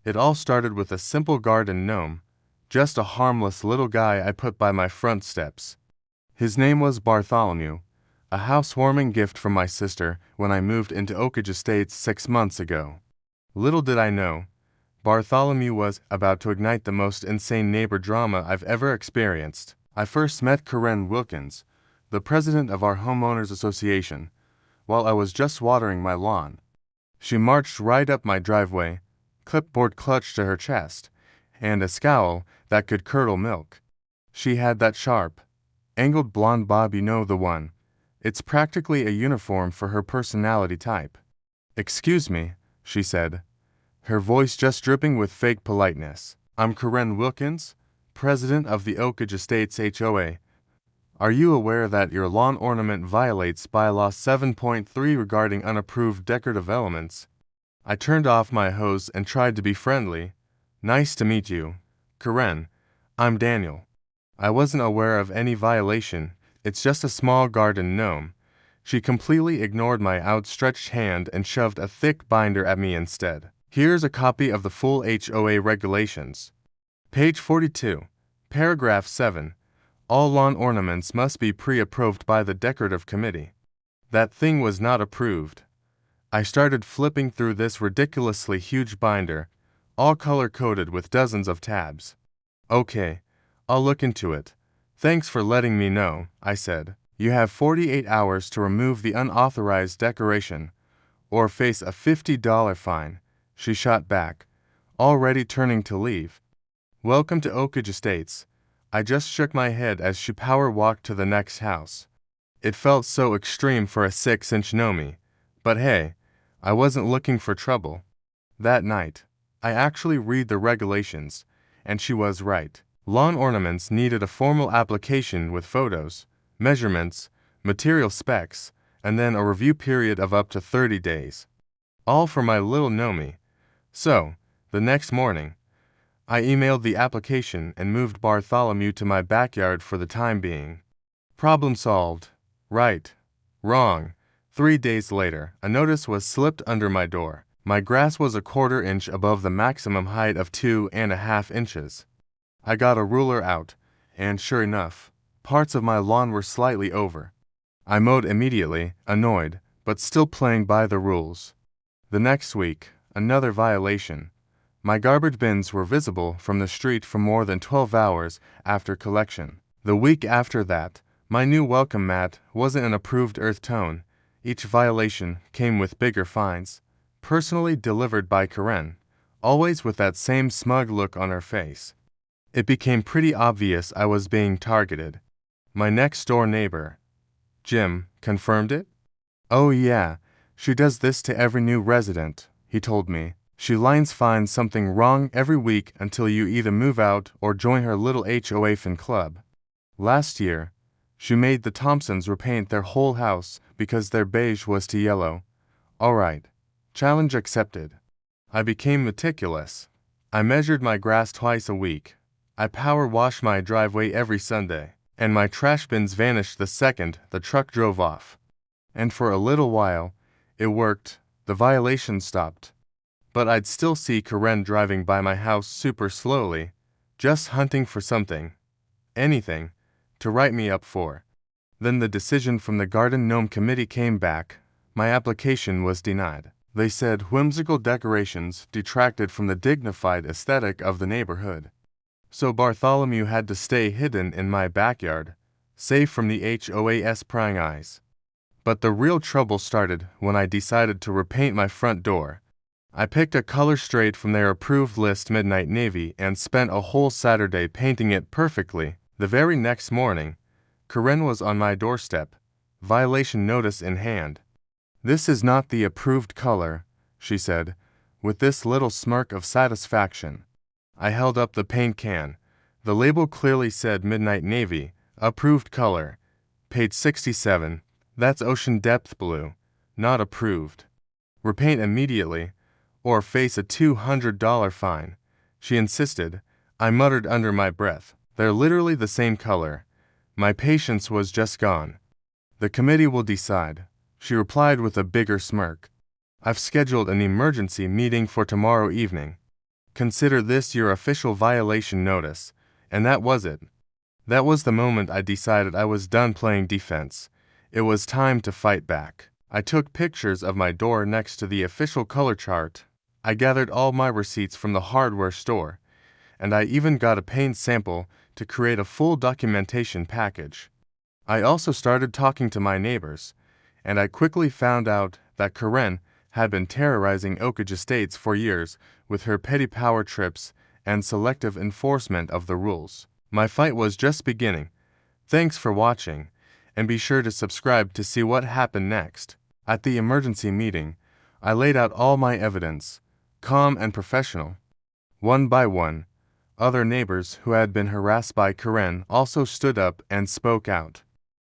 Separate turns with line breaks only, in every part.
It all started with a simple garden gnome, just a harmless little guy I put by my front steps. His name was Bartholomew, a housewarming gift from my sister when I moved into Oakage Estates 6 months ago. Little did I know, Bartholomew was about to ignite the most insane neighbor drama I've ever experienced. I first met Karen Wilkins, the president of our homeowners association, while I was just watering my lawn. She marched right up my driveway, clipboard clutched to her chest, and a scowl that could curdle milk. She had that sharp, angled blonde bob, you know the one. It's practically a uniform for her personality type. "Excuse me," she said, her voice just dripping with fake politeness. "I'm Karen Wilkins, president of the Oakage Estates HOA. Are you aware that your lawn ornament violates bylaw 7.3 regarding unapproved decorative elements?" I turned off my hose and tried to be friendly. "Nice to meet you, Karen. I'm Daniel. I wasn't aware of any violation. It's just a small garden gnome." She completely ignored my outstretched hand and shoved a thick binder at me instead. "Here's a copy of the full HOA regulations. Page 42, paragraph 7. All lawn ornaments must be pre-approved by the decorative committee." That thing was not approved. I started flipping through this ridiculously huge binder, all color-coded with dozens of tabs. "Okay, I'll look into it. Thanks for letting me know," I said. "You have 48 hours to remove the unauthorized decoration, or face a $50 fine," she shot back, already turning to leave. "Welcome to Oakage Estates." I just shook my head as she power-walked to the next house. It felt so extreme for a 6-inch gnome, but hey, I wasn't looking for trouble. That night, I actually read the regulations, and she was right. Lawn ornaments needed a formal application with photos, measurements, material specs, and then a review period of up to 30 days. All for my little gnome. So, the next morning, I emailed the application and moved Bartholomew to my backyard for the time being. Problem solved. Right. Wrong. 3 days later, a notice was slipped under my door. My grass was a 1/4 inch above the maximum height of 2.5 inches. I got a ruler out, and sure enough, parts of my lawn were slightly over. I mowed immediately, annoyed, but still playing by the rules. The next week, another violation. My garbage bins were visible from the street for more than 12 hours after collection. The week after that, my new welcome mat wasn't an approved earth tone. Each violation came with bigger fines, personally delivered by Karen, always with that same smug look on her face. It became pretty obvious I was being targeted. My next-door neighbor, Jim, confirmed it. "Oh yeah, she does this to every new resident," he told me. "She lines finds something wrong every week until you either move out or join her little HOA fan club. Last year, she made the Thompsons repaint their whole house because their beige was too yellow. All right, challenge accepted." I became meticulous. I measured my grass twice a week. I power washed my driveway every Sunday, and my trash bins vanished the second the truck drove off. And for a little while, it worked. The violations stopped. But I'd still see Karen driving by my house super slowly, just hunting for something, anything, to write me up for. Then the decision from the Garden Gnome Committee came back. My application was denied. They said whimsical decorations detracted from the dignified aesthetic of the neighborhood. So Bartholomew had to stay hidden in my backyard, safe from the HOA's prying eyes. But the real trouble started when I decided to repaint my front door. I picked a color straight from their approved list, midnight navy, and spent a whole Saturday painting it perfectly. The very next morning, Karen was on my doorstep, violation notice in hand. "This is not the approved color," she said, with this little smirk of satisfaction. I held up the paint can. The label clearly said midnight navy, approved color. Page 67, that's ocean depth blue, not approved. "Repaint immediately, or face a $200 fine," she insisted. I muttered under my breath, "They're literally the same color." My patience was just gone. "The committee will decide," she replied with a bigger smirk. "I've scheduled an emergency meeting for tomorrow evening. Consider this your official violation notice. And that was it. That was the moment I decided I was done playing defense. It was time to fight back. I took pictures of my door next to the official color chart. I gathered all my receipts from the hardware store, and I even got a paint sample to create a full documentation package. I also started talking to my neighbors, and I quickly found out that Karen had been terrorizing Oak Ridge Estates for years with her petty power trips and selective enforcement of the rules. My fight was just beginning. Thanks for watching, and be sure to subscribe to see what happened next. At the emergency meeting, I laid out all my evidence, calm and professional. One by one, other neighbors who had been harassed by Karen also stood up and spoke out.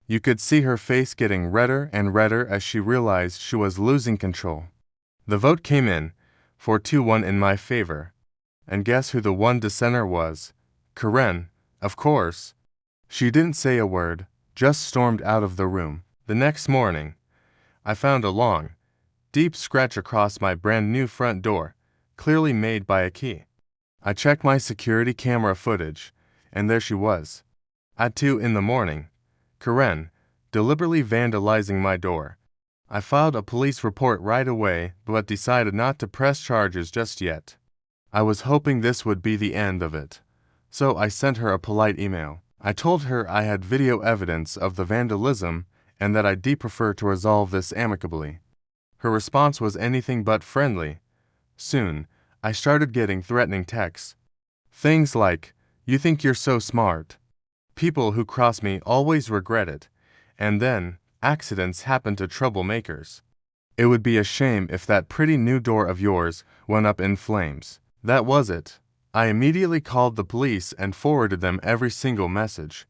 You could see her face getting redder and redder as she realized she was losing control. The vote came in, 4-1 in my favor. And guess who the one dissenter was? Karen, of course. She didn't say a word, just stormed out of the room. The next morning, I found a long, deep scratch across my brand new front door, clearly made by a key. I checked my security camera footage, and there she was. At 2 in the morning, Karen, deliberately vandalizing my door. I filed a police report right away, but decided not to press charges just yet. I was hoping this would be the end of it, so I sent her a polite email. I told her I had video evidence of the vandalism and that I'd prefer to resolve this amicably. Her response was anything but friendly. Soon, I started getting threatening texts. Things like, "You think you're so smart. People who cross me always regret it," and then, "Accidents happen to troublemakers. It would be a shame if that pretty new door of yours went up in flames." That was it. I immediately called the police and forwarded them every single message.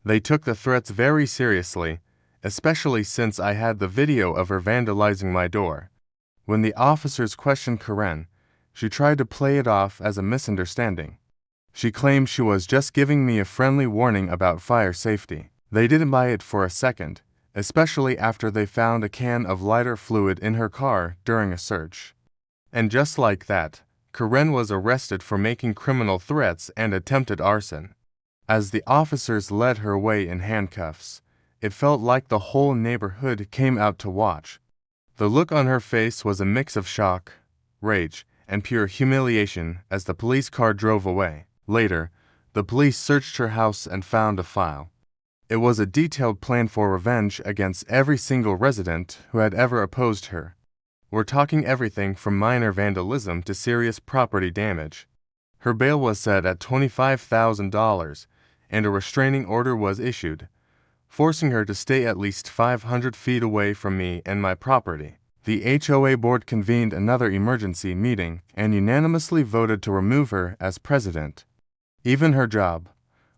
They took the threats very seriously, especially since I had the video of her vandalizing my door. When the officers questioned Karen, she tried to play it off as a misunderstanding. She claimed she was just giving me a friendly warning about fire safety. They didn't buy it for a second, especially after they found a can of lighter fluid in her car during a search. And just like that, Karen was arrested for making criminal threats and attempted arson. As the officers led her away in handcuffs, it felt like the whole neighborhood came out to watch. The look on her face was a mix of shock, rage, and pure humiliation as the police car drove away. Later, the police searched her house and found a file. It was a detailed plan for revenge against every single resident who had ever opposed her. We're talking everything from minor vandalism to serious property damage. Her bail was set at $25,000, and a restraining order was issued, forcing her to stay at least 500 feet away from me and my property. The HOA board convened another emergency meeting and unanimously voted to remove her as president. Even her job,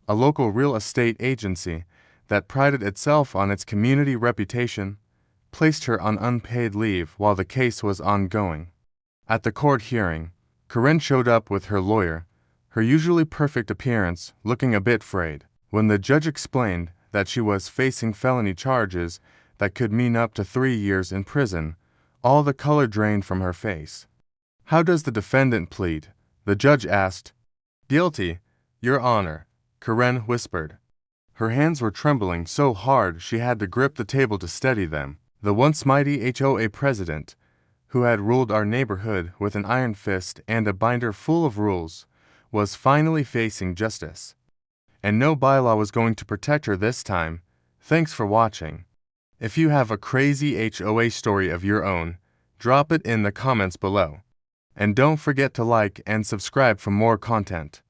a local real estate agency that prided itself on its community reputation, placed her on unpaid leave while the case was ongoing. At the court hearing, Karen showed up with her lawyer, her usually perfect appearance looking a bit frayed. When the judge explained that she was facing felony charges that could mean up to 3 years in prison, all the color drained from her face. "How does the defendant plead?" the judge asked. "Guilty, Your Honor," Karen whispered. Her hands were trembling so hard she had to grip the table to steady them. The once mighty HOA president, who had ruled our neighborhood with an iron fist and a binder full of rules, was finally facing justice. And no bylaw was going to protect her this time. Thanks for watching. If you have a crazy HOA story of your own, drop it in the comments below. And don't forget to like and subscribe for more content.